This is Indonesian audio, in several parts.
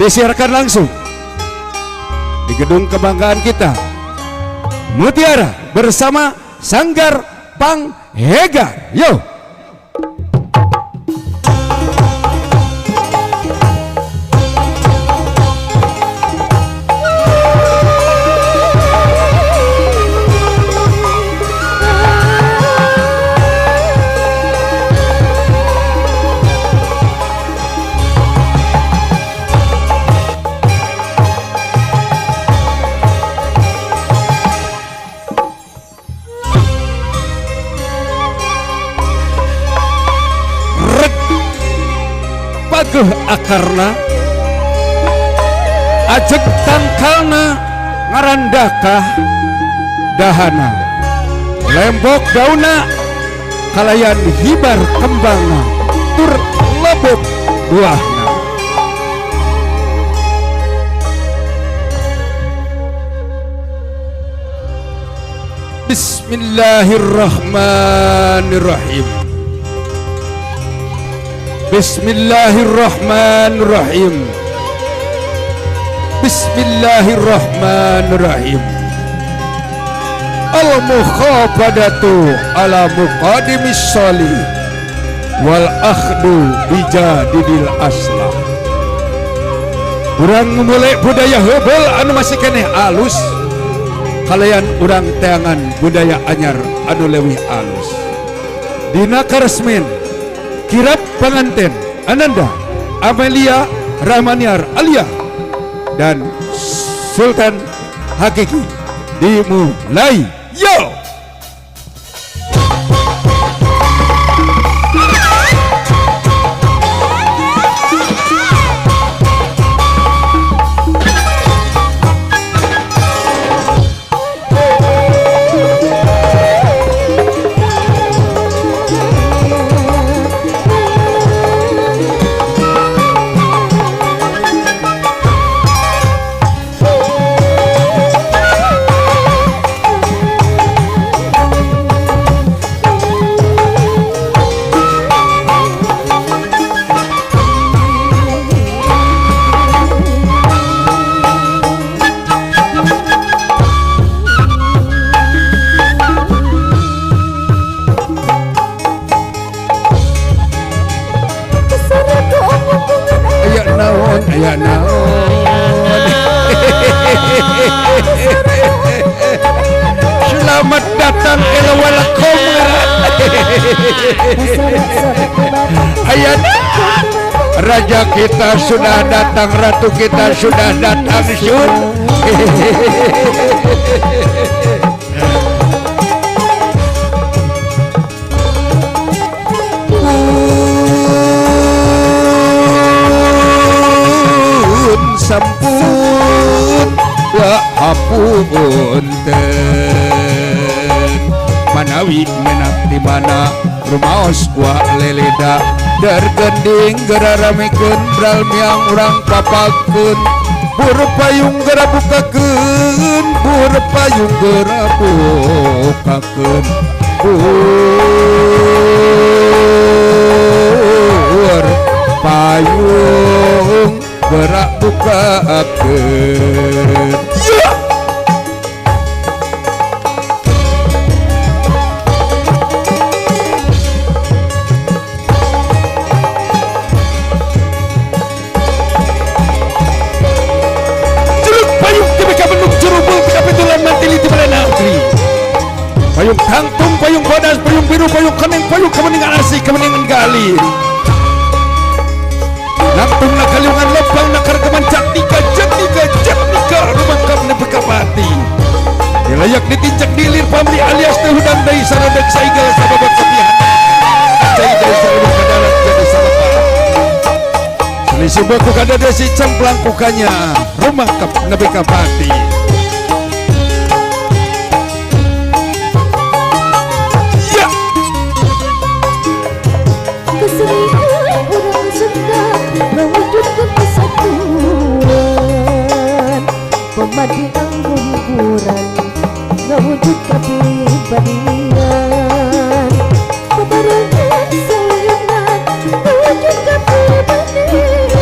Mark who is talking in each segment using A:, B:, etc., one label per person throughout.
A: disiarkan langsung di gedung kebanggaan kita Mutiara bersama Sanggar Panghegar. Yo. Paguh akarna ajeg tangkalna ngarandakah dahana lembok dauna kalayan hibar kembangna tur lebut buahna. Bismillahirrahmanirrahim. Bismillahirrahmanirrahim. Bismillahirrahmanirrahim. Al-mukhabadatu ala muqadimis sholih wal akhdu bijadidil aslah. Urang mulai budaya heubel anu masih keneh alus kalayan urang teangan budaya anyar anu leuwih alus. Dina karesmen kirap pengantin Ananda Amelia Rahmaniar Alia dan Sultan Hakiki dimulai. Yo. Selamat datang elawala komerat. Ayana raja kita sudah datang, ratu kita sudah datang sun. Sampun wa hapunten manawi menak di mana rumaos wa leleda dergending geraramekeun bral miang urang papakeun bur payung gera bukakeun bur payung gera bukakeun bur payung gerak bukakeun. Ya. Jeruk payung tebeka benuk jerubul teka petulan mantili di balena utri. Payung tangtung, payung bodas, payung biru, payung kening, payung kemeningan asih, kemeningan galir. Lampung na kaliungan lopang na kargaman jatika rumah kapne bekapati dilayak ditinjak dilir pamri alias tehudang dari saradak saigal sababat sapihan acai dari sarabak kadalat jadi salapa selisih baku kadada si camplang kukanya rumah kapne bekapati. Ya
B: kesenian orang Sunda mewujudkan kesatuan pemadi angguran mewujud kepribadian kebarangan sayuran mewujud kepribadian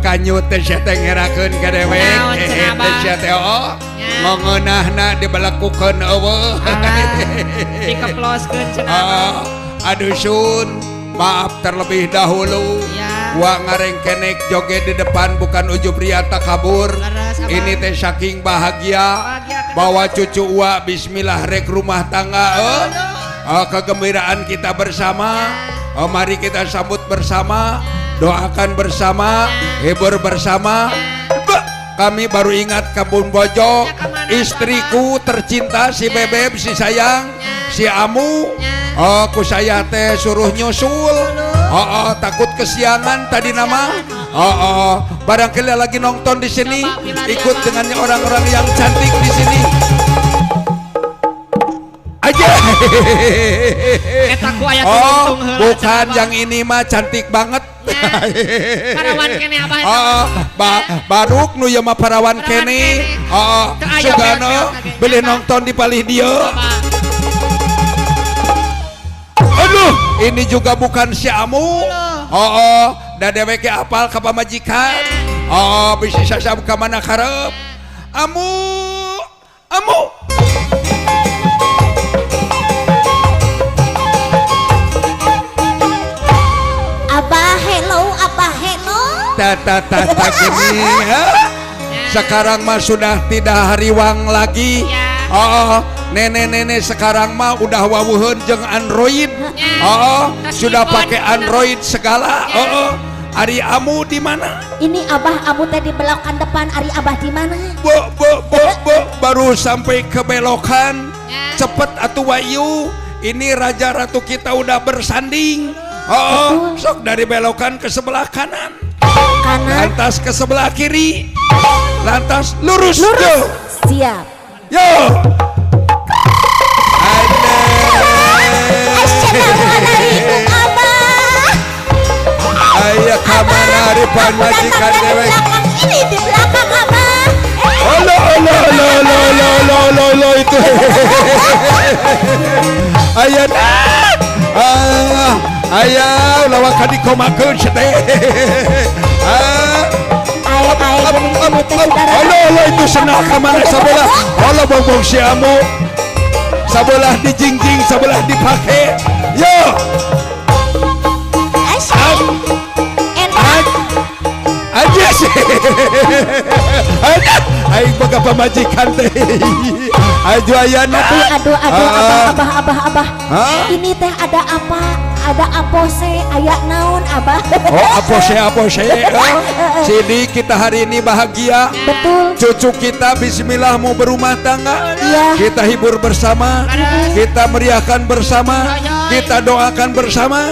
A: Kanyu teh sia teh ngerakeun ka dewek.
C: Naon cenah, Abah?
A: Teh sia teh
C: Ya.
A: ngongeunahna dibalakukeun eueuh.
C: Dikeploskeun cenah.
A: Aduh Sun, maaf terlebih dahulu.
C: Ya.
A: Wa ngareng kenek joget di depan bukan ujub ria takabur.
C: Leres, Abah.
A: Ini teh saking bahagia
C: Bahagia,
A: bawa cucu Wa bismillah rek rumah tangga. Kegembiraan kita bersama. Mari kita sambut bersama, doakan bersama, hibur bersama. Kami baru ingat Kabun Bojo, istriku tercinta si Bebeb, si sayang, si Amu. Ku saya teh suruh nyusul. Takut kesiangan tadi nama. Barangkali lagi nonton di sini, ikut dengan orang-orang yang cantik di sini. Aja.
C: Eta ku aya
A: Oh,
C: tuntung heula.
A: bukan yang ini mah cantik banget.
C: Parawan kene Abah eta.
A: Baruk nu ya mah parawan
C: Parawan
A: kene.
C: kene. Teu aya
A: Sugano
C: beak-beak
A: beli
C: lagi.
A: nonton di palih dia.
C: Abah.
A: Aduh, ini juga bukan si Amu. Da dewek apal ka pamajikan. Bisi sasab ka mana karep. Amu.
B: Abah hello, Abah hello.
A: Tata gini ya. Sekarang mah sudah tidak hariwang lagi. Nenek-nenek sekarang mah udah wawuheun jeung Android. Sudah pakai Android segala. Ari Amu di mana?
B: Ini Abah Amu teh di belokan depan, Ari Abah di mana?
A: Baru sampai ke belokan. Cepet atuh Wayu. Ini raja ratu kita udah bersanding. Sok dari belokan ke sebelah kanan.
B: Kanan.
A: Lantas ke sebelah kiri. Lantas lurus.
B: Siap.
A: Yo.
B: Assalamualaikum Abah.
A: Aya kamana ari majikan dewek.
B: Ini di belakang Abah.
A: Lo itu. Aya aya lawakan dikomakeun teh. Halo itu senang kamana sabelah. Halo bongbong si Amu. Sabelah dijingjing, sabelah dipake. Yo. Aja sih. Aing boga pamajikan teh. Aju ayana.
B: Aduh, Abah. Ini teh ada apa? Ada apose, aya naon Abah?
A: Apose. Sini kita hari ini bahagia.
B: Betul.
A: Cucu kita bismillah mau berumah tangga.
B: Iya.
A: Kita hibur bersama. Kita meriahkan bersama. Kita doakan bersama.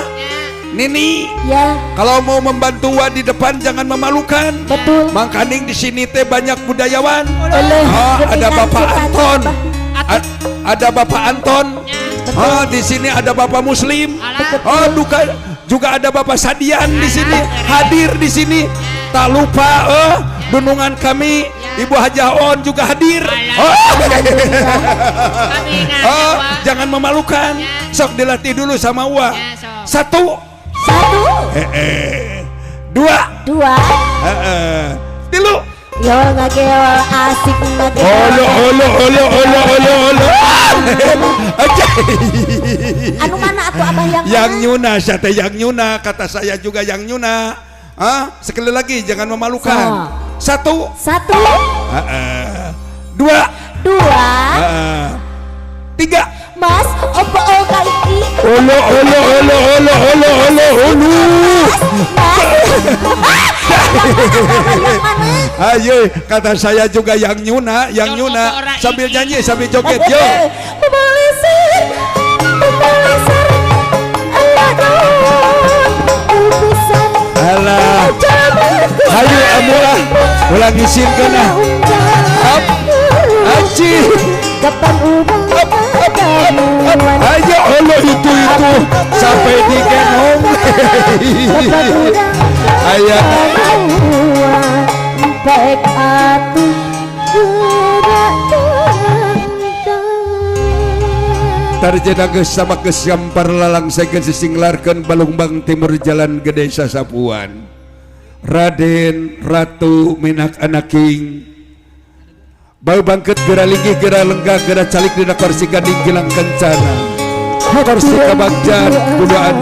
A: Nini,
B: Ya,
A: kalau mau membantu Wa di depan jangan memalukan.
B: betul.
A: Mangkaning di sini teh banyak budayawan.
B: Oleh.
A: Ada
B: Geningan
A: Bapak
B: kita,
A: Anton.
B: Abah.
A: Ada Bapak Anton. Di sini ada Bapak Muslim. Juga ada Bapak Sadian di sini hadir di sini. Tak lupa dunungan kami Ibu Hajah On juga hadir. Jangan memalukan. Sok dilatih dulu sama Wa. Satu. Dua. Tilu.
B: Yo ngagewal asik ngagewal.
A: Olo.
B: Anu mana atuh Abah
A: Yang Nyuna, siapa yang Nyuna? Kata saya juga yang Nyuna. Sekali lagi jangan memalukan. Satu. Dua. Tiga.
B: Mas, opo iki?
A: Olo. Ayo, kata saya juga yang Nyuna. Sambil nyanyi, sambil joget, yo.
B: Pemalesan.
A: Alah. Ayo amulah. Ulang isin kena. Aci.
B: Kapan
A: Ayo Allah itu sampai di genong. Ayo.
B: Baik atuh
A: Tarjana geus sama geus gampar lalang saekeun sisinglarkeun Balungbang Timur Jalan Gede Sasapuan. Raden Ratu Minak Anaking bau bangket gera linggih gera lenggah gera calik dina kursi gading gilang kencana. Kursi kabagjan kudaan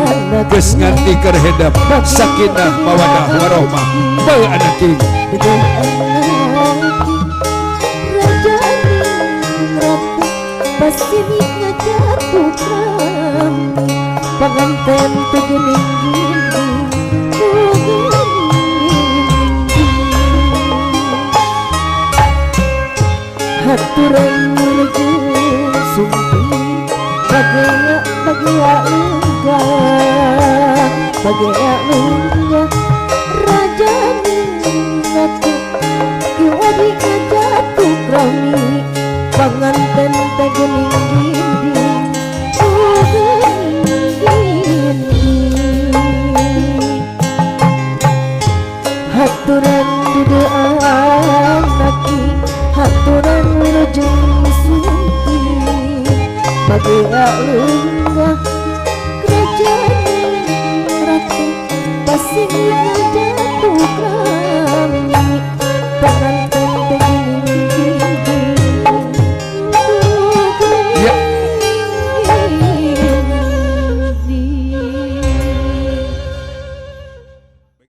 A: geus nganti keur hedap sakinah mawadah warohmah bau Anaking.
B: Pasini ngajatuh kami panganten tegening haturan menuju sumpi bagaya lenggah raja ningatu kiwadi ngajatuh kami panganten tegening dinding haturan dudaan naki haturan wilujeng sumpi bagaya